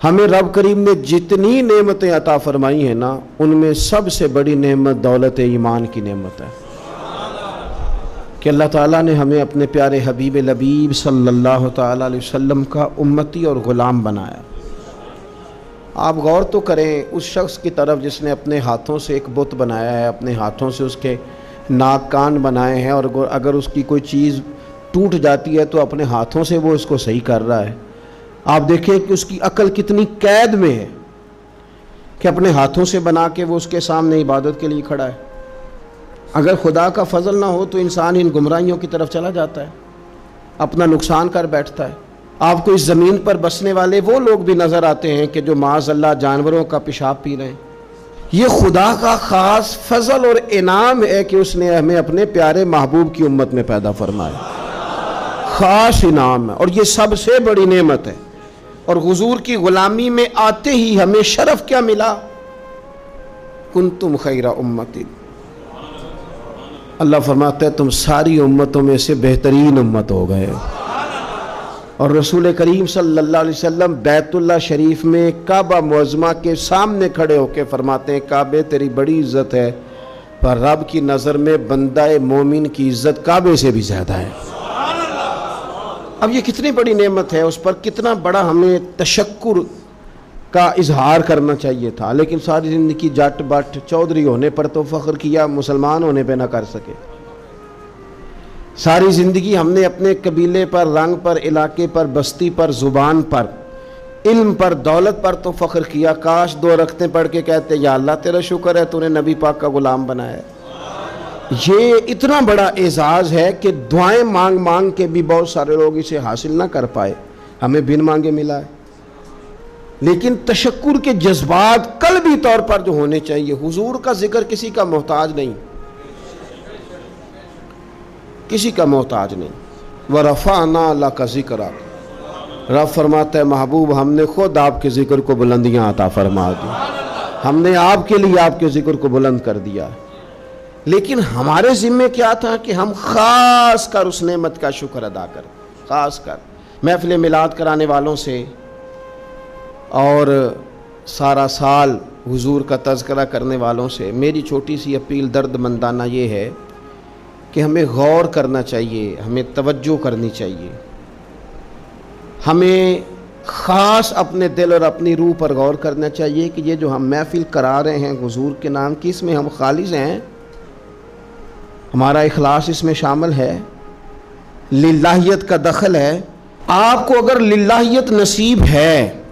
हमें रब करीम ने जितनी नेमतें अता फरमाई हैं ना, उनमें सबसे बड़ी नेमत दौलत ईमान की नेमत है कि अल्लाह ताला ने हमें अपने प्यारे हबीब लबीब सल्लल्लाहु ताला अलैहि वसल्लम का उम्मती और ग़ुलाम बनाया। आप गौर तो करें उस शख्स की तरफ जिसने अपने हाथों से एक बुत बनाया है, अपने हाथों से उसके नाक कान बनाए हैं, और अगर उसकी कोई चीज़ टूट जाती है तो अपने हाथों से वो उसको सही कर रहा है। आप देखें कि उसकी अकल कितनी कैद में है कि अपने हाथों से बना के वो उसके सामने इबादत के लिए खड़ा है। अगर खुदा का फजल ना हो तो इंसान इन गुमराहियों की तरफ चला जाता है, अपना नुकसान कर बैठता है। आपको इस ज़मीन पर बसने वाले वो लोग भी नज़र आते हैं कि जो माज़अल्लाह जानवरों का पेशाब पी रहे हैं। ये खुदा का ख़ास फजल और इनाम है कि उसने हमें अपने प्यारे महबूब की उम्मत में पैदा फरमाया, ख़ास इनाम है और ये सबसे बड़ी नेमत है। और हुजूर की ग़ुलामी में आते ही हमें शरफ़ क्या मिला, कुंतुम खैरा उम्मतिन। अल्लाह फरमाता है तुम सारी उम्मतों में से बेहतरीन उम्मत हो गए। और रसूल करीम सल्लल्लाहु अलैहि वसल्लम बैतुल्लाह शरीफ में काबा मुअज़्ज़मा के सामने खड़े होकर फरमाते हैं, काबे तेरी बड़ी इज़्ज़त है, पर रब की नज़र में बंदा मोमिन की इज़्ज़त काबे से भी ज़्यादा है। अब ये कितनी बड़ी नेमत है, उस पर कितना बड़ा हमें तशक्कुर का इजहार करना चाहिए था। लेकिन सारी ज़िंदगी जट बट चौधरी होने पर तो फ़ख्र किया, मुसलमान होने पे ना कर सके। सारी ज़िंदगी हमने अपने कबीले पर, रंग पर, इलाके पर, बस्ती पर, ज़ुबान पर, इल्म पर, दौलत पर तो फ़ख्र किया। काश 2 रकतें पढ़ के कहते या अल्लाह तेरा शुक्र है तूने नबी पाक का ग़ुलाम बनाया। ये इतना बड़ा एजाज़ है कि दुआएं मांग मांग के भी बहुत सारे लोग इसे हासिल ना कर पाए, हमें बिन मांगे मिला है। लेकिन तशक्कुर के जज्बात कल्बी तौर पर जो होने चाहिए। हुजूर का जिक्र किसी का मोहताज नहीं, किसी का मोहताज नहीं। व रफ़अना लका ज़िक्रक, रब फरमाता है महबूब हमने खुद आपके ज़िक्र को बुलंदियाँ अता फरमा दी, हमने आपके लिए आपके ज़िक्र को बुलंद कर दिया। लेकिन हमारे ज़िम्मे क्या था कि हम ख़ास कर उस नेमत का शुक्र अदा करें। ख़ास कर महफ़िल मिलाद कराने वालों से और सारा साल हुजूर का तज़किरा करने वालों से मेरी छोटी सी अपील दर्दमंदाना ये है कि हमें गौर करना चाहिए, हमें तवज्जो करनी चाहिए, हमें ख़ास अपने दिल और अपनी रूह पर गौर करना चाहिए कि ये जो हम महफ़िल करा रहे हैं हुजूर के नाम की, इसमें हम खालिस हैं, हमारा इखलास इसमें शामिल है, लिल्लाहियत का दखल है। आपको अगर लिल्लाहियत नसीब है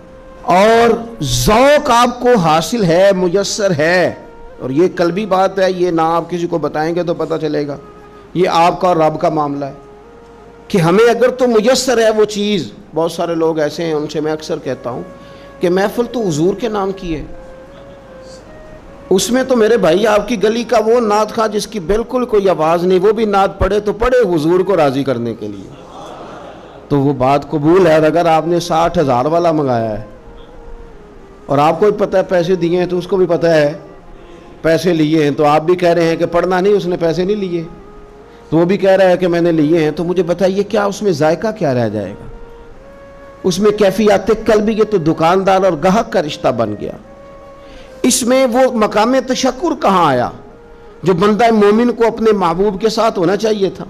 और ज़ौक़ आपको हासिल है, मुयस्सर है, और ये कल्बी बात है, ये ना आप किसी को बताएंगे तो पता चलेगा, ये आपका और रब का मामला है कि हमें अगर तो मुयस्सर है वो चीज़। बहुत सारे लोग ऐसे हैं, उनसे मैं अक्सर कहता हूँ कि महफ़िल तो हुजूर के नाम की है, उसमें तो मेरे भाई आपकी गली का वो नात खा जिसकी बिल्कुल कोई आवाज़ नहीं, वो भी नात पढ़े तो पढ़े हुजूर को राज़ी करने के लिए, तो वो बात कबूल है। और अगर आपने 60,000 वाला मंगाया है और आपको भी पता है पैसे दिए हैं, तो उसको भी पता है पैसे लिए हैं, तो आप भी कह रहे हैं कि पढ़ना नहीं, उसने पैसे नहीं लिए, तो वो भी कह रहा है कि मैंने लिए हैं, तो मुझे बताइए क्या उसमें जायका क्या रह जाएगा, उसमें कैफियत कल्बी। ये तो दुकानदार और ग्राहक का रिश्ता बन गया। इसमें वो मकाम तशक्कुर कहाँ आया जो बंदा मोमिन को अपने महबूब के साथ होना चाहिए था।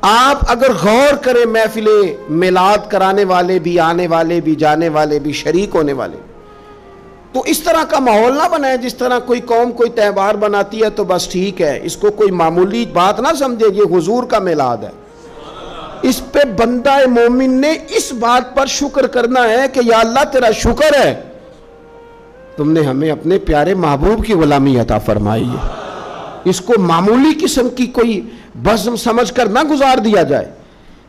आप अगर गौर करें, महफिले मिलाद कराने वाले भी, आने वाले भी, जाने वाले भी, शरीक होने वाले, तो इस तरह का माहौल ना बनाए जिस तरह कोई कौम कोई त्यौहार बनाती है तो बस ठीक है, इसको कोई मामूली बात ना समझे, ये हुजूर का मिलाद है। इस पे बंदा मोमिन ने इस बात पर शुक्र करना है कि या अल्लाह तेरा शुक्र है तुमने हमें अपने प्यारे महबूब की गुलामी अता फरमाई है। इसको मामूली किस्म की कोई बज़्म समझ कर ना गुजार दिया जाए,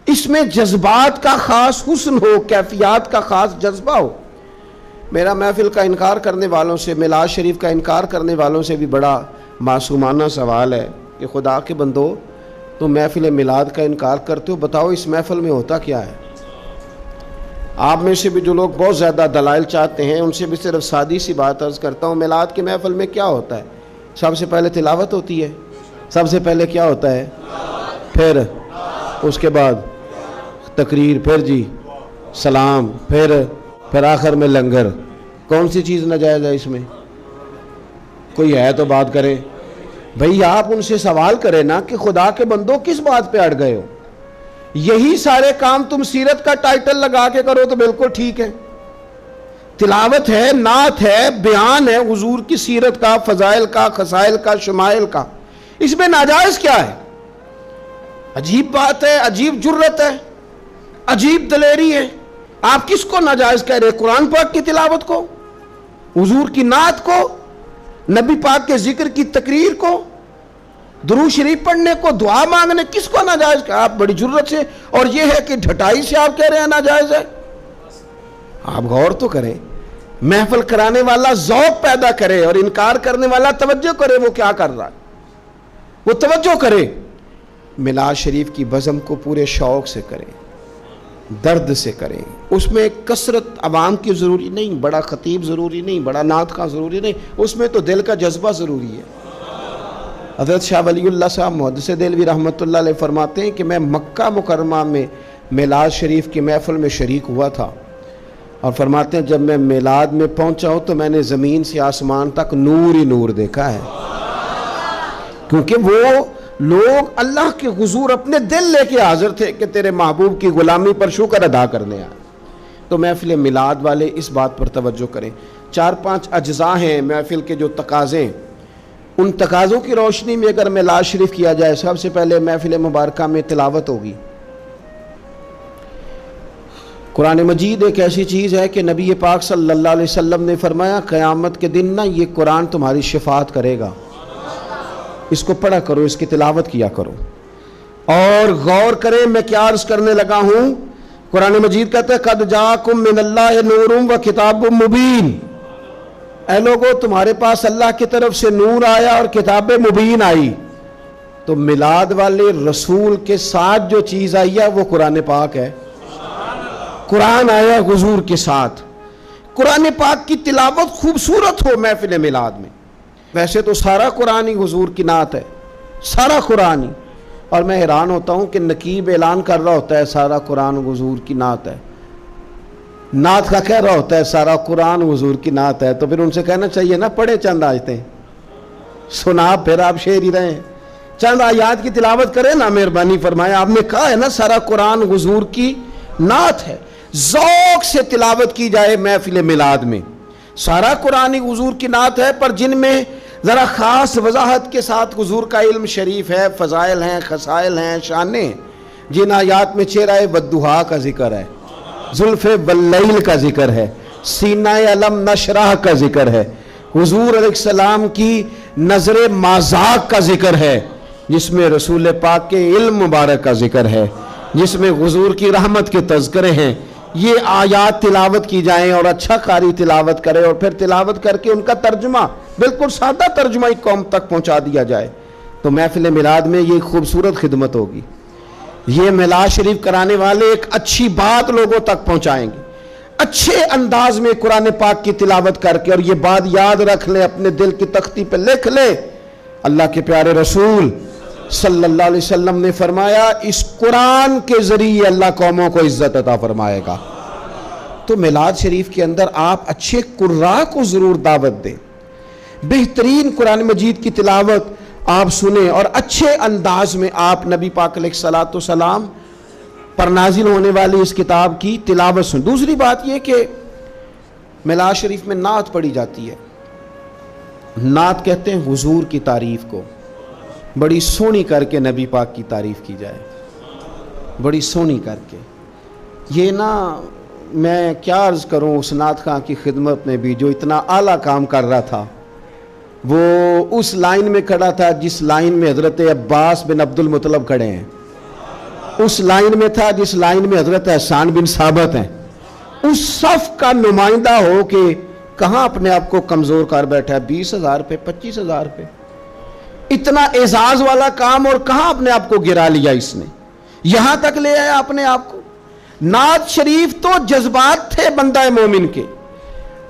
इसमें जज्बात का खास हुस्न हो, कैफियत का खास जज्बा हो। मेरा महफिल का इनकार करने वालों से, मिलाद शरीफ का इनकार करने वालों से भी बड़ा मासूमाना सवाल है कि खुदा के बंदो, तो महफिल मिलाद का इनकार करते हो, बताओ इस महफिल में होता क्या है। आप में से भी जो लोग बहुत ज़्यादा दलाइल चाहते हैं, उनसे भी सिर्फ सादी सी बात अर्ज़ करता हूँ, मिलाद के महफिल में क्या होता है? सबसे पहले तिलावत होती है, सबसे पहले क्या होता है, फिर उसके बाद तकरीर, फिर जी सलाम, फिर फिर आखिर में लंगर। कौन सी चीज़ नाजायज़ है इसमें? कोई है तो बात करें भाई। आप उनसे सवाल करें ना कि खुदा के बंदो किस बात पे अड़ गए हो। यही सारे काम तुम सीरत का टाइटल लगा के करो तो बिल्कुल ठीक है। तिलावत है, नात है, बयान है हुजूर की सीरत का, फजाइल का, खसाइल का, शमाइल का। इसमें नाजायज़ क्या है? अजीब बात है, अजीब जुर्रत है, अजीब दलेरी है। आप किसको नाजायज़ कह रहे? कुरान पाक की तिलावत को, हुजूर की नात को, नबी पाक के जिक्र की तकरीर को, दुरूद शरीफ पढ़ने को, दुआ मांगने, किसको नाजायज़ कहा? आप बड़ी जुर्रत से, और यह है कि ढटाई से आप कह रहे हैं नाजायज़ है। आप गौर तो करें। महफिल कराने वाला ज़ौक़ पैदा करे और इनकार करने वाला तवज्जो करे। वो क्या कर रहा है? वो तवज्जो करे। मिलाद शरीफ की बज़म को पूरे शौक़ से करें, दर्द से करें। उसमें कसरत अवाम की ज़रूरी नहीं, बड़ा ख़तीब ज़रूरी नहीं, बड़ा नात का ज़रूरी नहीं, उसमें तो दिल का जज्बा ज़रूरी है। हज़रत शाह वलीउल्लाह साहब मुहद्दिस देलवी रहमतुल्लाह अलैह फरमाते हैं कि मैं मक्का मुकर्रमा में मिलाद शरीफ की महफिल में शरीक हुआ था, और फरमाते हैं जब मैं मिलाद में पहुंचा हूं तो मैंने ज़मीन से आसमान तक नूर ही नूर देखा है, क्योंकि वो लोग अल्लाह के हुजूर अपने दिल लेके हाजिर थे कि तेरे महबूब की गुलामी पर शुक्र अदा करने आए। तो महफिल मिलाद वाले इस बात पर तवज्जो करें। 4-5 अज्जा हैं महफिल के जो तकाज़े, उन तकाज़ों की रोशनी में अगर मिलाद शरीफ किया जाए, सबसे पहले महफिल मुबारका में तिलावत होगी। कुरान मजीद एक ऐसी चीज़ है कि नबी पाक सल्लल्लाहु अलैहि वसल्लम ने फरमाया क़यामत के दिन ना ये कुरान तुम्हारी शिफात करेगा। इसको पढ़ा करो, इसकी तिलावत किया करो। और गौर करें, मैं क्या अर्ज़ करने लगा हूँ। कुरान मजीद कहता है कद जाकुम मिनल्लाहि नूरुम व किताबुम मुबीन। ऐ लोगों, तुम्हारे पास अल्लाह की तरफ से नूर आया और किताब मुबीन आई। तो मिलाद वाले रसूल के साथ जो चीज़ आई है वो कुरान पाक है। कुरान आया हुजूर के साथ। कुरान पाक की तिलावत खूबसूरत हो महफिल मिलाद में। वैसे तो सारा कुरान ही हुजूर की नात है, सारा कुरान ही। और मैं हैरान होता हूँ कि नकीब ऐलान कर रहा होता है सारा कुरान हुजूर की नात है, नात का कह रहा होता है सारा कुरान हुजूर की नात है। तो फिर उनसे कहना चाहिए ना पढ़े चंद आयतें, सुना फिर आप शेर ही रहे, चंद आयात की तिलावत करें ना, मेहरबानी फरमाए। आपने कहा है ना सारा कुरान हुजूर की नात है, ज़ौक़ से तिलावत की जाए महफिल मिलाद में। सारा कुरान ही हुजूर की नात है, पर जिनमें ज़रा ख़ास वजाहत के साथ हुजूर का इल्म शरीफ है, फ़ज़ाइल हैं, खसाइल हैं, शाने। जिन आयात में चेहरा वद्दुहा का जिक्र है, जुल्फ़े वल्लैल का जिक्र है, सीना अलम नशराह का जिक्र है, हुजूर अलैहिस्सलाम की नज़र माज़ाक का जिक्र है, जिसमें रसूल पाक के इल्म मुबारक का जिक्र है, जिसमें हुजूर की रहमत के तज़किरे हैं। ये आयात तिलावत की जाएं और अच्छा कारी तिलावत करे, और फिर तिलावत करके उनका तर्जुमा, बिल्कुल सादा तर्जुमा एक कौम तक पहुंचा दिया जाए, तो महफिल मिलाद में ये खूबसूरत खिदमत होगी। ये मिलाद शरीफ कराने वाले एक अच्छी बात लोगों तक पहुंचाएंगे, अच्छे अंदाज में कुरान पाक की तिलावत करके। और ये बात याद रख ले, अपने दिल की तख्ती पे लिख ले, अल्लाह के प्यारे रसूल सल्लल्लाहु अलैहि वसल्लम ने फरमाया इस कुरान के जरिए अल्लाह कौमों को इज्जत अता फरमाएगा। तो मिलाद शरीफ के अंदर आप अच्छे कुर्रा को जरूर दावत दें, बेहतरीन कुरान मजीद की तिलावत आप सुने और अच्छे अंदाज में आप नबी पाक अलैहिस्सलातु सलाम पर नाजिल होने वाली इस किताब की तिलावत सुन। दूसरी बात यह कि मिलाद शरीफ में नात पढ़ी जाती है। नात कहते हैं हुजूर की तारीफ को, बड़ी सोहनी करके नबी पाक की तारीफ की जाए, बड़ी सोहनी करके। ये ना मैं क्या अर्ज़ करूँ उस नात खां की खिदमत में भी जो इतना आला काम कर रहा था। वो उस लाइन में खड़ा था जिस लाइन में हज़रत अब्बास बिन अब्दुल मुत्तलब खड़े हैं, उस लाइन में था जिस लाइन में हज़रत हसन बिन साबित हैं। उस सफ़ का नुमाइंदा हो के कहाँ अपने आप को कमज़ोर कर बैठा है, 20,000 पे 25,000 पे, इतना एजाज वाला काम, और कहाँ अपने आप को गिरा लिया इसने, यहां तक ले आया अपने आप को। नात शरीफ तो जज्बात थे बंदा मोमिन के,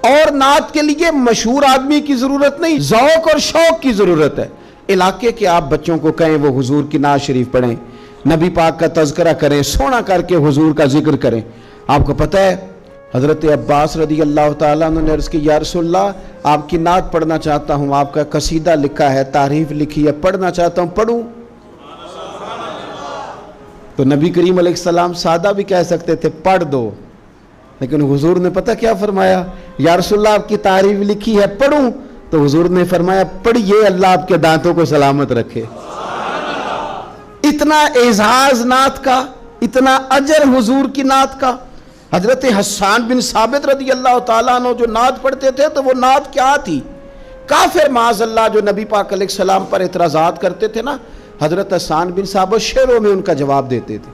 और नात के लिए मशहूर आदमी की जरूरत नहीं, ज़ौक़ और शौक़ की जरूरत है। इलाके के आप बच्चों को कहें वो हुजूर की नात शरीफ पढ़ें, नबी पाक का तज़किरा करें, सोना करके हुजूर का जिक्र करें। आपको पता है हज़रत अब्बास रदी अल्लाह ताला अन्हु ने अर्ज़ की, या रसूलल्लाह आपकी नात पढ़ना चाहता हूँ, आपका कसीदा लिखा है, तारीफ लिखी है, पढ़ना चाहता हूँ, पढ़ूँ? तो नबी करीम अलैहिस्सलाम सादा भी कह सकते थे पढ़ दो, लेकिन हुजूर ने पता क्या फरमाया, या रसूलल्लाह आपकी तारीफ लिखी है, पढ़ूं? तो हुजूर ने फरमाया पढ़िए, अल्लाह आपके दांतों को सलामत रखे। इतना एजाज नात का, इतना अजर हुजूर की नात का। हजरत हस्सान बिन साबित रदी अल्लाह ताला अन्हु जो नात पढ़ते थे, तो वो नात क्या थी? काफिर माज़अल्लाह जो नबी पाक अलैहिस्सलाम पर इतराज़ात करते थे ना, हजरत हस्सान बिन साबित शेरों में उनका जवाब देते थे।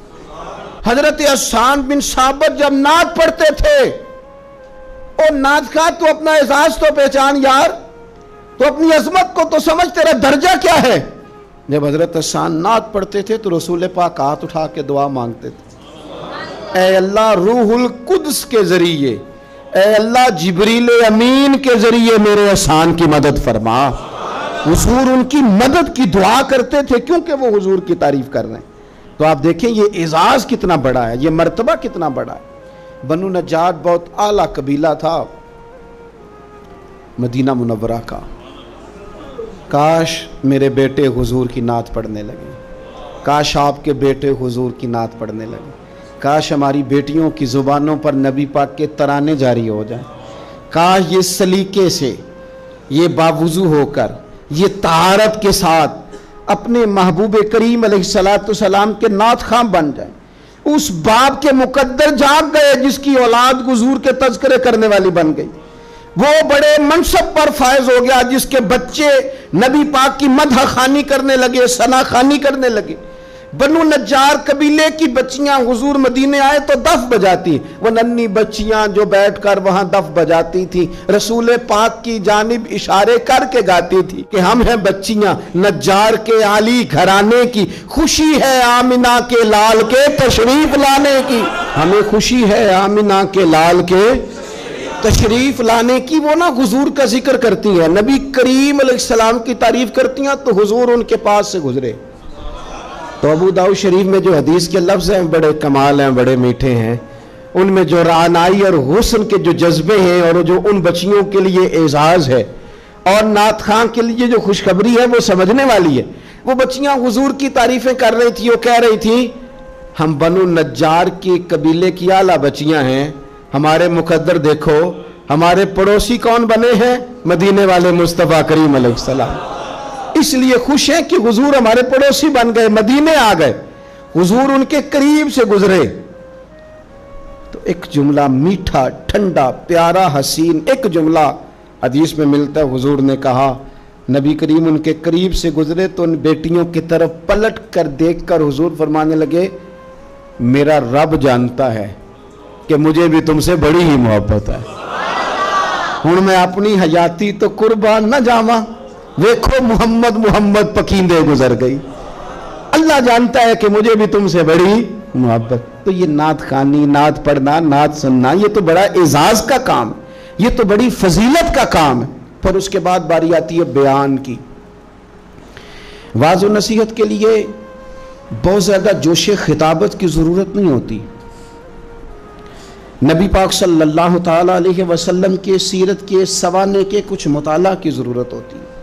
हजरत हस्सान बिन साबित जब नात पढ़ते थे, ओ नात का तो अपना एहसास तो पहचान यार, तो अपनी अजमत को तो समझ, तेरा दर्जा क्या है। जब हजरत हस्सान नात पढ़ते थे तो रसूल पाक हाथ उठा के दुआ मांगते थे, ऐ अल्लाह रूहुल कुद्स के जरिए, ऐ अल्लाह जिब्रील अमीन के जरिए मेरे हस्सान की मदद फरमा। हुजूर उनकी मदद की दुआ करते थे, क्योंकि वो हुजूर की तारीफ कर रहे हैं। तो आप देखें ये एजाज कितना बड़ा है, ये मर्तबा कितना बड़ा है। बनु नज्जार बहुत आला कबीला था मदीना मुनव्वरा का। काश मेरे बेटे हुजूर की नात पढ़ने लगे, काश आपके बेटे हुजूर की नात पढ़ने लगे, काश हमारी बेटियों की ज़ुबानों पर नबी पाक के तराने जारी हो जाएं, काश ये सलीके से, ये बावुज़ू होकर, ये तहारत के साथ अपने महबूब करीम अलैहिस्सलाम के नात खां बन जाए। उस बाप के मुकद्दर जाग गए जिसकी औलाद हुजूर के तज़किरे करने वाली बन गई। वो बड़े मनसब पर फायज हो गया जिसके बच्चे नबी पाक की मदह खानी करने लगे, सना खानी करने लगे। बनु नज्जार कबीले की बच्चियां हुजूर मदीने आए तो दफ बजाती, वो नन्ही बच्चियां जो बैठकर वहां दफ बजाती थी, रसूल पाक की जानिब इशारे करके गाती थी कि हम हैं बच्चियां नज्जार के आली घराने की, खुशी है आमिना के लाल के तशरीफ लाने की। हमें खुशी है आमिना के लाल के तशरीफ लाने की। वो ना हुजूर का जिक्र करती है, नबी करीम अलैहिस्सलाम की तारीफ करती हैं, तो हुजूर उनके पास से गुजरे। तो अबू दाऊद शरीफ में जो हदीस के लफ्ज़ हैं बड़े कमाल हैं, बड़े मीठे हैं। उनमें जो रानाई और हुस्न के जो जज्बे हैं और जो उन बच्चियों के लिए एजाज़ है और नात खां के लिए जो खुशखबरी है वो समझने वाली है। वो बच्चियां हुजूर की तारीफ़ें कर रही थी, वो कह रही थी हम बनु नज्जार की कबीले की आला बच्चियां हैं, हमारे मुकद्दर देखो, हमारे पड़ोसी कौन बने हैं? मदीने वाले मुस्तफ़ा करीम अलैहिस्सलाम। इसलिए खुश हैं कि हुजूर हमारे पड़ोसी बन गए, मदीने आ गए, हुजूर उनके करीब से गुजरे। तो एक जुमला मीठा, ठंडा, प्यारा, हसीन एक जुमला हदीस में मिलता है। हुजूर ने कहा, नबी करीम उनके करीब से गुजरे तो उन बेटियों की तरफ पलट कर देख कर हुजूर फरमाने लगे, मेरा रब जानता है कि मुझे भी तुमसे बड़ी ही मोहब्बत है, हुण मैं अपनी हयाती तो कुर्बान न जावा, देखो मोहम्मद मोहम्मद पकींदे गुजर गई। अल्लाह जानता है कि मुझे भी तुमसे बड़ी मोहब्बत। तो ये नात खानी, नात पढ़ना, नात सुनना, ये तो बड़ा एजाज का काम है, ये तो बड़ी फजीलत का काम है। फिर उसके बाद बारी आती है बयान की। वाज़ व नसीहत के लिए बहुत ज़्यादा जोशे खिताबत की ज़रूरत नहीं होती। नबी पाक सल्लल्लाहु ताला अलैहि वसल्लम के सीरत के सवाने के कुछ मुताला की ज़रूरत होती है।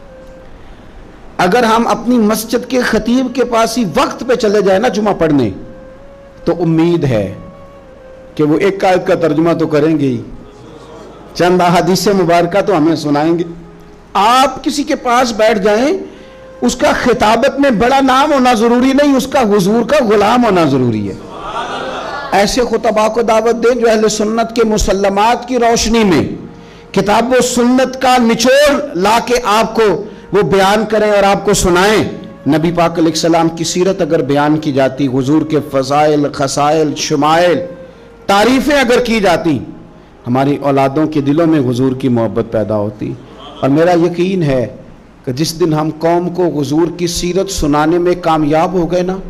अगर हम अपनी मस्जिद के खतीब के पास ही वक्त पे चले जाए ना जुमा पढ़ने, तो उम्मीद है कि वो एक आयत का तर्जुमा तो करेंगे ही, चंद अहादीस मुबारका तो हमें सुनाएंगे। आप किसी के पास बैठ जाएं, उसका खिताबत में बड़ा नाम होना ज़रूरी नहीं, उसका हुजूर का गुलाम होना ज़रूरी है। ऐसे खुतबा को दावत दें जो अहले सुन्नत के मुसल्लमात की रोशनी में किताब व सुन्नत का निचोड़ ला के आपको वो बयान करें और आपको सुनाएं। नबी पाक अलैहिस्सलाम की सीरत अगर बयान की जाती, हुजूर के फ़ज़ाइल, खसाइल, शुमाइल, तारीफ़ें अगर की जाती, हमारी औलादों के दिलों में हुजूर की मोहब्बत पैदा होती। और मेरा यकीन है कि जिस दिन हम कौम को हुजूर की सीरत सुनाने में कामयाब हो गए ना,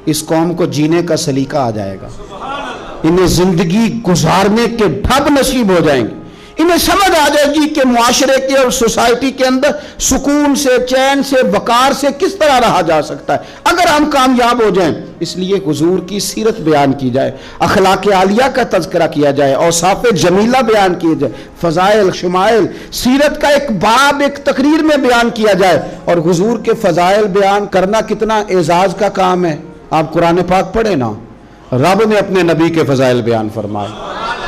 इस कौम को जीने का सलीका आ जाएगा, इन्हें ज़िंदगी गुजारने के ढब नसीब हो जाएंगे, इन्हें समझ आ जाएगी कि मुआशरे के और सोसाइटी के अंदर सुकून से, चैन से, वकार से किस तरह रहा जा सकता है अगर हम कामयाब हो जाएं। इसलिए हुजूर की सीरत बयान की जाए, अखलाक आलिया का तज़किरा किया जाए, औसाफ जमीला बयान किए जाए, फ़ज़ाइल शमाइल सीरत का एक बाब एक तकरीर में बयान किया जाए। और हुजूर के फ़ज़ाइल बयान करना कितना एजाज़ का काम है। आप कुरान पाक पढ़े ना, रब ने अपने नबी के फ़ज़ाइल बयान फरमाए।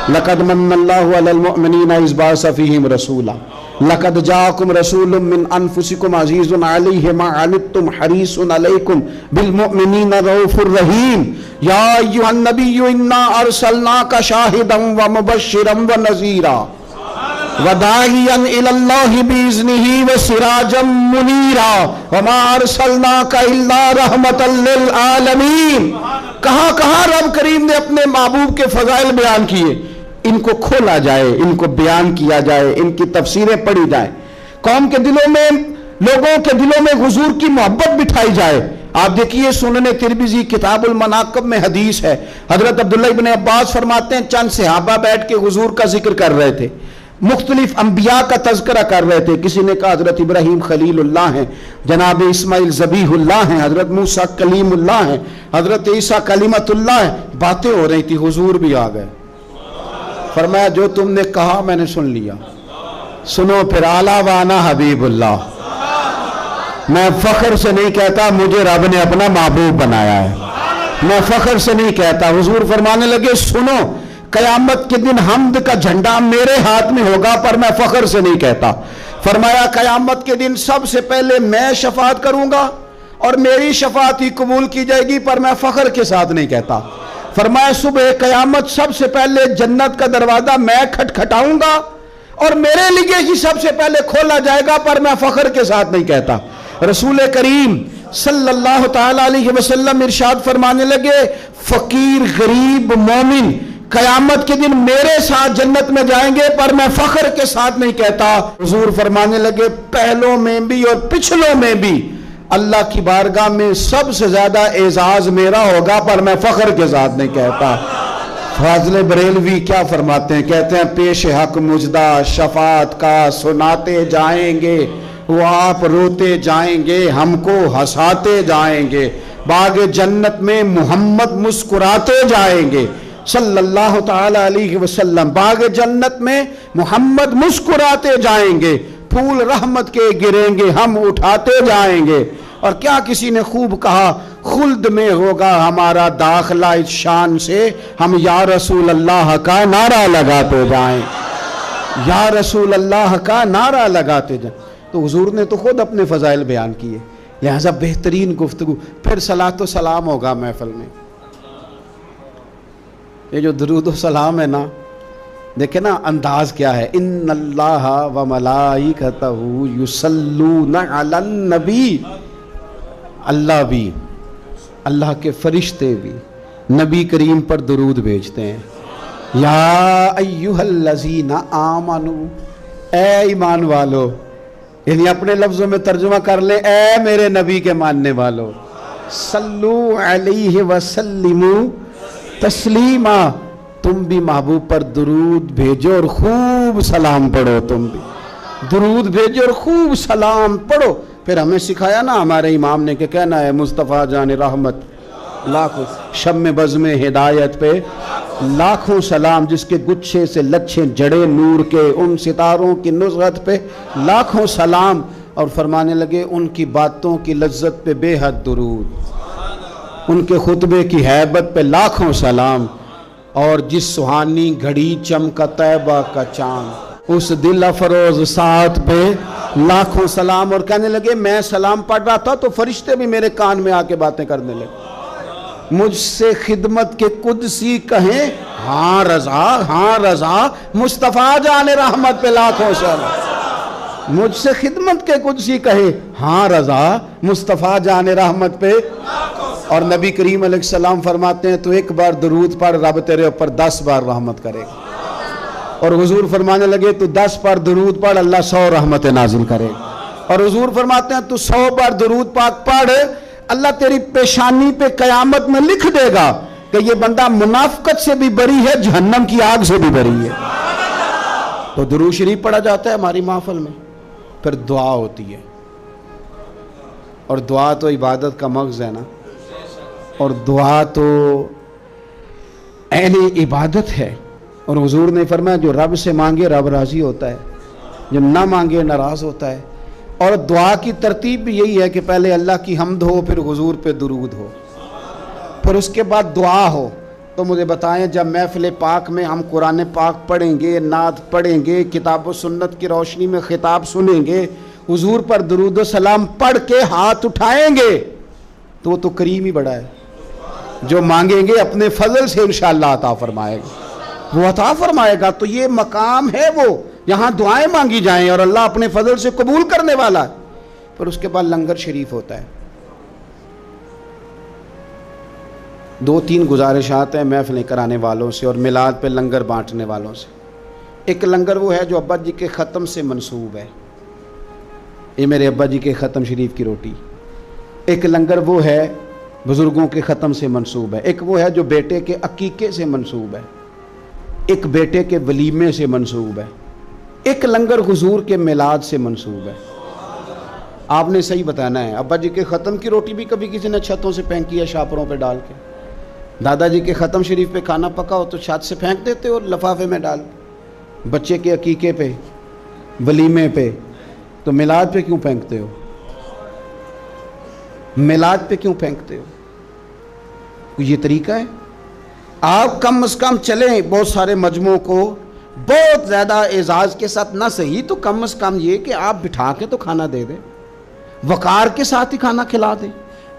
लक़द मन्नल्लाहु अलल मुअमिनीना इज़ बअसा फ़ीहिम रसूला लक़द जाअकुम रसूलुम मिन अनफुसिकुम अज़ीज़ुन अलैहि मा अनित्तुम हरीसुन अलैकुम बिल मुअमिनीना रऊफ़ुर रहीम या अय्युहन नबिय्यु इन्ना अरसलनाका शाहिदन व मुबश्शिरन व नज़ीरा व दाइयन इलल्लाहि बिइज़्निही व सिराजम मुनीरा व मा अरसलनाका इल्ला रहमतल लिल आलमीन। कहाँ कहाँ रब करीम ने अपने महबूब के फ़ज़ाइल बयान किए। इनको खोला जाए, इनको बयान किया जाए, इनकी तफसीरें पढ़ी जाए, कौम के दिलों में, लोगों के दिलों में हुजूर की मोहब्बत बिठाई जाए। आप देखिए सुनने तिरमिज़ी किताबुल मनाक़िब में हदीस है, हज़रत अब्दुल्लाह इब्न अब्बास फरमाते हैं चंद सहाबा बैठ के हुजूर का जिक्र कर रहे थे, मुख्तलिफ अंबिया का तज़किरा कर रहे थे। किसी ने कहा हज़रत इब्राहीम खलीलुल्लाह हैं, जनाब इस्माइल ज़बीहुल्लाह हैं, हज़रत मूसा कलीमुल्लाह हैं, हज़रत ईसा कलीमतुल्लाह हैं। बातें हो रही थी, हुजूर भी आ गए। फरमाया जो तुमने कहा मैंने सुन लिया, सुनो फिर आला वाना हबीबुल्लाह। मैं फख्र से नहीं कहता मुझे रब ने अपना महबूब बनाया है, मैं फख्र से नहीं कहता। हुजूर फरमाने लगे सुनो, कयामत के दिन हम्द का झंडा मेरे हाथ में होगा, पर मैं फख्र से नहीं कहता। फरमाया कयामत के दिन सबसे पहले मैं शफात करूंगा और मेरी शफात ही कबूल की जाएगी, पर मैं फख्र के साथ नहीं कहता। फरमाया सुबह कयामत सबसे पहले जन्नत का दरवाजा मैं खटखटाऊंगा और मेरे लिए ही सबसे पहले खोला जाएगा, पर मैं फख्र के साथ नहीं कहता। रसूल करीम सल्लल्लाहु ताला अलैहि वसल्लम इरशाद फरमाने लगे फकीर गरीब मोमिन कयामत के दिन मेरे साथ जन्नत में जाएंगे, पर मैं फख्र के साथ नहीं कहता। हुजूर फरमाने लगे पहलों में भी और पिछलों में भी अल्लाह की बारगाह में सबसे ज्यादा एजाज मेरा होगा, पर मैं फख्र के साथ नहीं कहता। फाज़िल बरेलवी क्या फरमाते हैं, कहते हैं पेश हक मुजदा शफात का सुनाते जाएंगे, वो आप रोते जाएंगे हमको हंसाते जाएंगे, बाग जन्नत में मोहम्मद मुस्कुराते जाएंगे सल्लल्लाहु ताला अलैहि वसल्लम। बाग जन्नत में मोहम्मद मुस्कुराते जाएंगे, फूल रहमत के गिरेंगे हम उठाते जाएंगे। और क्या किसी ने खूब कहा, खुल्द में होगा हमारा दाखला इस शान से हम या रसूल अल्लाह का नारा लगाते जाएं, या रसूल अल्लाह का नारा लगाते जाएं। तो हुजूर ने तो खुद अपने फ़ज़ाइल बयान किए, लिहाजा बेहतरीन गुफ्तगू। फिर सलातो सलाम होगा महफिल में। ये जो दुरूद व सलाम है ना, देखे ना अंदाज क्या है, इन्नल्लाह व मलाइकतहू युसल्लूना अलन नबी। अल्लाह भी, अल्लाह के फरिश्ते भी नबी करीम पर दुरूद भेजते हैं। या अय्युहल्लज़ीना आमनू, ए ईमान वालो, यानी अपने लफ्ज़ों में तर्जुमा कर ले, ए मेरे नबी के मानने वालों, सल्लू अलैहि वसल्लिमू तस्लीमा, तुम भी महबूब पर दुरूद भेजो और खूब सलाम पढ़ो। तुम भी दुरूद भेजो और खूब सलाम पढ़ो। फिर हमें सिखाया ना हमारे इमाम ने कि कहना है मुस्तफ़ा जान रहमत लाखों शम्मे बज़्मे हिदायत पे लाखों सलाम, जिसके गुच्छे से लच्छे जड़े नूर के उन सितारों की नुज़रत पे लाखों सलाम। और फरमाने लगे उनकी बातों की लज्जत पे बेहद दुरूद, उनके खुतबे की हैबत पे लाखों सलाम, और जिस सुहानी घड़ी चमका तैबा का चांद उस दिल अफरोज साथ पे लाखों सलाम। और कहने लगे मैं सलाम पढ़ रहा था तो फरिश्ते भी मेरे कान में आके बातें करने लगे, मुझसे खिदमत के कुदसी कहें हाँ रजा, हाँ रजा, मुस्तफ़ा जाने रहमत पे लाखों सलाम। मुझसे खिदमत के कुदसी कहे हाँ रजा, मुस्तफ़ा जाने रहमत पे। और नबी करीम अलैहिस्सलाम फरमाते हैं तो एक बार दुरूद पढ़, रब तेरे ऊपर 10 बार रहमत करेगा। और हुजूर फरमाने लगे तू 10 बार दुरूद पढ़, अल्लाह 100 रहमत नाजिल करेगा। और हुजूर फरमाते हैं तू 100 बार दुरूद पाक पढ़, अल्लाह तेरी पेशानी पे कयामत में लिख देगा कि ये बंदा मुनाफिकत से भी बरी है, जहन्नम की आग से भी बरी है। तो दुरूद शरीफ पढ़ा जाता है हमारी महफिल में, फिर दुआ होती है, और दुआ तो इबादत का मग़ज़ है ना, और दुआ तो ऐन इबादत है। और हुजूर ने फरमाया जो रब से मांगे रब राज़ी होता है, जो ना मांगे नाराज़ होता है। और दुआ की तरतीब भी यही है कि पहले अल्लाह की हम्द हो, फिर हुजूर पे दुरूद हो, फिर उसके बाद दुआ हो। तो मुझे बताएं, जब महफिल पाक में हम कुरान पाक पढ़ेंगे, नात पढ़ेंगे, किताब व सुन्नत की रोशनी में खिताब सुनेंगे, हुजूर पर दुरूद व सलाम पढ़ के हाथ उठाएंगे, तो वो तो करीम ही बड़ा है। जो मांगेंगे अपने फजल से इंशाअल्लाह अता फरमाएगा, वो अता फरमाएगा। तो ये मकाम है वो, यहाँ दुआएं मांगी जाएं और अल्लाह अपने फजल से कबूल करने वाला है। फिर उसके बाद लंगर शरीफ होता है। 2-3 गुजारिशात हैं महफिलें कराने वालों से और मिलाद पे लंगर बांटने वालों से। एक लंगर वो है जो अब्बा जी के ख़त्म से मंसूब है, ये मेरे अब्बा जी के ख़त्म शरीफ की रोटी। एक लंगर वो है बुज़ुर्गों के ख़त्म से मंसूब है। एक वो है जो बेटे के अकीके से मंसूब है, एक बेटे के वलीमे से मंसूब है, एक लंगर हुजूर के मिलाद से मंसूब है। आपने सही बताना है। अब्बा जी के ख़त्म की रोटी भी कभी किसी ने छतों से फेंक किया, शापरों पे डाल के। दादाजी के ख़त्म शरीफ पे खाना पका हो तो छत से फेंक देते हो लफाफे में डाल। बच्चे के अकीके पे, वलीमे पे, तो मिलाद पे क्यों फेंकते हो? मिलाद पे क्यों फेंकते हो? ये तरीका है? आप कम अज़ कम चलें, बहुत सारे मजमों को बहुत ज़्यादा एजाज़ के साथ ना सही तो कम अज़ कम ये कि आप बिठा के तो खाना दे दें, वक़ार के साथ ही खाना खिला दें।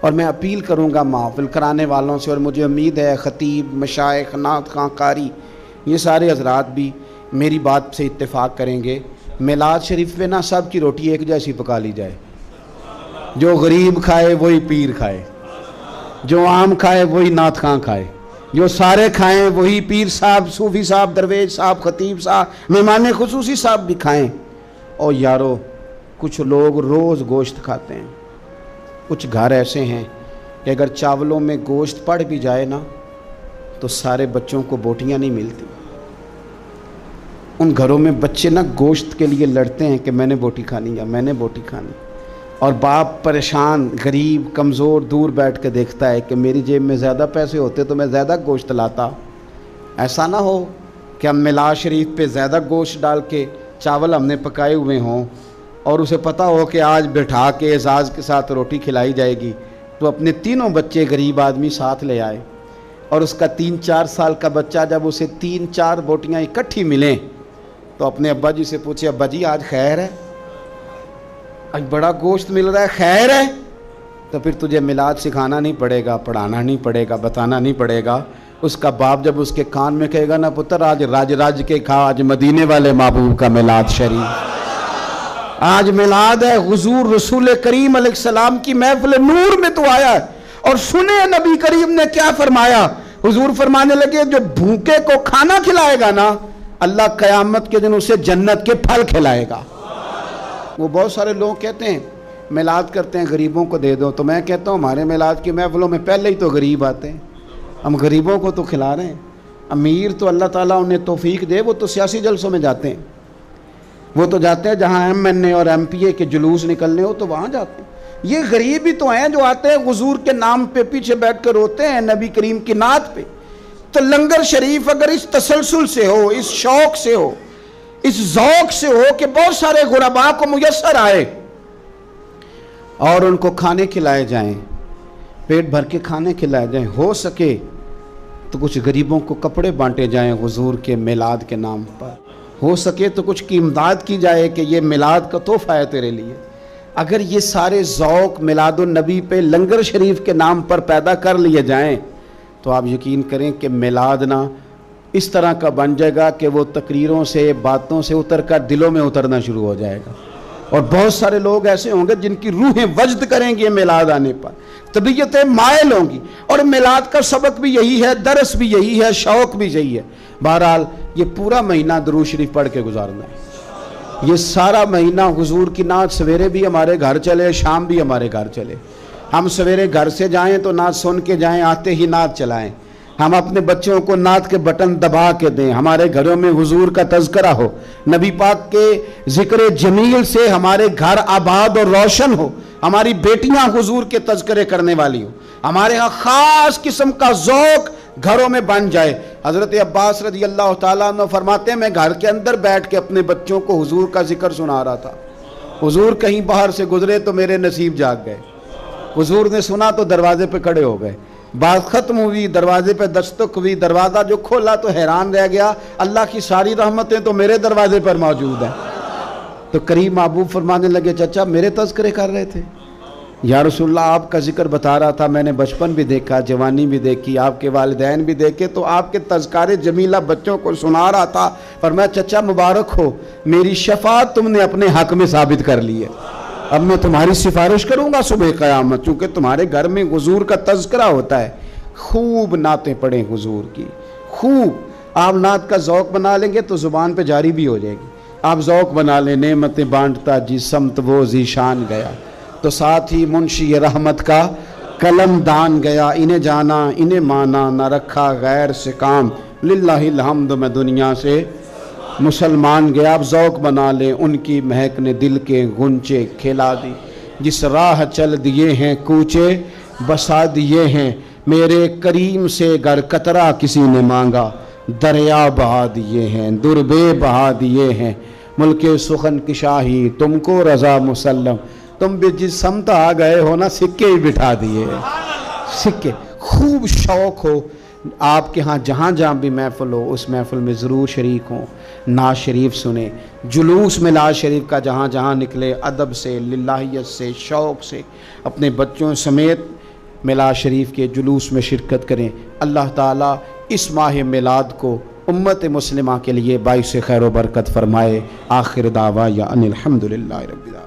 और मैं अपील करूँगा महफिल कराने वालों से, और मुझे उम्मीद है ख़तीब, मशाइख, नात खां, कारी, ये सारे हज़रात भी मेरी बात से इत्तेफाक करेंगे। मिलाद शरीफ पे ना सब की रोटी एक जैसी पका ली जाए। जो गरीब खाए वही पीर खाए, जो आम खाए वही नात खां खाए, जो सारे खाएं वही पीर साहब, सूफी साहब, दरवेश साहब, खतीब साहब, मेहमान खुसूसी साहब भी खाएं। और यारो कुछ लोग रोज़ गोश्त खाते हैं, कुछ घर ऐसे हैं कि अगर चावलों में गोश्त पड़ भी जाए ना तो सारे बच्चों को बोटियां नहीं मिलती। उन घरों में बच्चे ना गोश्त के लिए लड़ते हैं कि मैंने बोटी खानी या मैंने बोटी खानी, और बाप परेशान, गरीब, कमज़ोर दूर बैठ के देखता है कि मेरी जेब में ज़्यादा पैसे होते तो मैं ज़्यादा गोश्त लाता। ऐसा ना हो कि हम मिलाद शरीफ पे ज़्यादा गोश्त डाल के चावल हमने पकाए हुए हों और उसे पता हो कि आज बैठा के एजाज़ के साथ रोटी खिलाई जाएगी, तो अपने तीनों बच्चे गरीब आदमी साथ ले आए, और उसका 3-4 साल का बच्चा जब उसे 3-4 बोटियाँ इकट्ठी मिलें तो अपने अब्बा जी से पूछे, अब्बा जी आज खैर है, आज बड़ा गोश्त मिल रहा है, खैर है? तो फिर तुझे मिलाद सिखाना नहीं पड़ेगा, पढ़ाना नहीं पड़ेगा, बताना नहीं पड़ेगा। उसका बाप जब उसके कान में कहेगा ना, पुत्र आज राज राज के खा, आज मदीने वाले महबूब का मिलाद शरीफ, आज मिलाद है, हुजूर रसूल करीम अलैहिस्सलाम की महफिल नूर में तो आया है। और सुने नबी करीम ने क्या फरमाया, हुजूर फरमाने लगे जो भूखे को खाना खिलाएगा ना, अल्लाह क़यामत के दिन उसे जन्नत के फल खिलाएगा। वो बहुत सारे लोग कहते हैं मिलाद करते हैं गरीबों को दे दो, तो मैं कहता हूँ हमारे मिलाद की महफिलों में पहले ही तो गरीब आते हैं, हम गरीबों को तो खिला रहे हैं। अमीर तो अल्लाह ताला उन्हें तौफीक दे, वो तो सियासी जलसों में जाते हैं, वो तो जाते हैं जहाँ MNA और MPA के जुलूस निकलने हो तो वहाँ जाते हैं। ये गरीब ही तो हैं जो आते हैं हुजूर के नाम पे पीछे बैठ कर रोते हैं नबी करीम की नात पे। तो लंगर शरीफ अगर इस तसलसल से हो, इस शौक से हो, इस ज़ौक़ से हो कि बहुत सारे गुरबा को मुयस्सर आए और उनको खाने खिलाए जाएं, पेट भर के खाने खिलाए जाएं, हो सके तो कुछ गरीबों को कपड़े बांटे जाएं हुजूर के मिलाद के नाम पर, हो सके तो कुछ की इमदाद की जाए कि ये मिलाद का तोहफ़ा है तेरे लिए। अगर ये सारे ज़ौक़ मिलादुन नबी पे लंगर शरीफ के नाम पर पैदा कर लिए जाएं तो आप यकीन करें कि मिलाद ना इस तरह का बन जाएगा कि वो तकरीरों से, बातों से उतर कर दिलों में उतरना शुरू हो जाएगा। और बहुत सारे लोग ऐसे होंगे जिनकी रूहें वजद करेंगी मिलाद आने पर, तबीयतें मायल होंगी। और मिलाद का सबक भी यही है, दरस भी यही है, शौक़ भी यही है। बहरहाल ये पूरा महीना दुरूद शरीफ पढ़ के गुजारना है। ये सारा महीना हुजूर की नात सवेरे भी हमारे घर चले, शाम भी हमारे घर चले। हम सवेरे घर से जाएं तो नात सुन के जाएं, आते ही नात चलाएं। हम अपने बच्चों को नात के बटन दबा के दें, हमारे घरों में हुजूर का तज़किरा हो, नबी पाक के ज़िक्र जमील से हमारे घर आबाद और रोशन हो, हमारी बेटियां हुजूर के तज़किरे करने वाली हो, हमारे यहाँ ख़ास किस्म का ज़ौक़ घरों में बन जाए। हज़रत अब्बास रज़ी अल्लाह ताला अन्हु फरमाते हैं, मैं घर के अंदर बैठ के अपने बच्चों को हुजूर का जिक्र सुना रहा था। हुजूर कहीं बाहर से गुजरे तो मेरे नसीब जाग गए, हुजूर ने सुना तो दरवाजे पे खड़े हो गए, बात ख़त्म हुई, दरवाजे पे दस्तक हुई, दरवाज़ा जो खोला तो हैरान रह गया, अल्लाह की सारी रहमतें तो मेरे दरवाजे पर मौजूद हैं। तो करीम महबूब फरमाने लगे, चाचा मेरे तज़किरे कर रहे थे? या रसूलल्लाह आपका जिक्र बता रहा था, मैंने बचपन भी देखा, जवानी भी देखी, आपके वालिदैन भी देखे, तो आपके तज़कारे जमीला बच्चों को सुना रहा था। फरमाया चाचा मुबारक हो, मेरी शफाअत तुमने अपने हक़ में साबित कर ली है, अब मैं तुम्हारी सिफारिश करूँगा सुबह क़यामत, चूँकि तुम्हारे घर में हुजूर का तज़किरा होता है। खूब नातें पढ़ें हुजूर की, खूब। आप नात का ज़ौक़ बना लेंगे तो ज़ुबान पे जारी भी हो जाएगी। आप ज़ौक़ बना लें, नेमतें बांटता जी समत वो ज़ीशान गया, तो साथ ही मुंशी रहमत का कलम दान गया, इन्हें जाना इन्हें माना, न रखा गैर से काम, लिल्लाहिल हम्द मैं दुनिया से मुसलमान गया। आप ज़ौक़ बना लें, उनकी महक ने दिल के गुंचे खिला दी, जिस राह चल दिए हैं कूचे बसा दिए हैं, मेरे करीम से गर कतरा किसी ने मांगा, दरिया बहा दिए हैं, दुर्बे बहा दिए हैं, मुल्के सुखन की शाही तुमको रज़ा मुसल्लम, तुम भी जिस समत आ गए हो ना, सिक्के ही बिठा दिए, सिक्के। खूब शौक़ हो आपके यहाँ, जहाँ जहाँ भी महफ़िल हो उस महफ़िल में ज़रूर शरीक हों, नाज शरीफ सुने, जुलूस में नाज शरीफ का जहाँ जहाँ निकले, अदब से, लिल्लाहियत से, शौक़ से अपने बच्चों समेत मिलाद शरीफ के जुलूस में शिरकत करें। अल्लाह ताला इस माह मिलाद को उम्मत मुस्लिमा के लिए बाइस खैर व बरकत फ़रमाए। आखिर दावा या अनिल हम्दुलिल्लाहि रब्बिल आलमीन।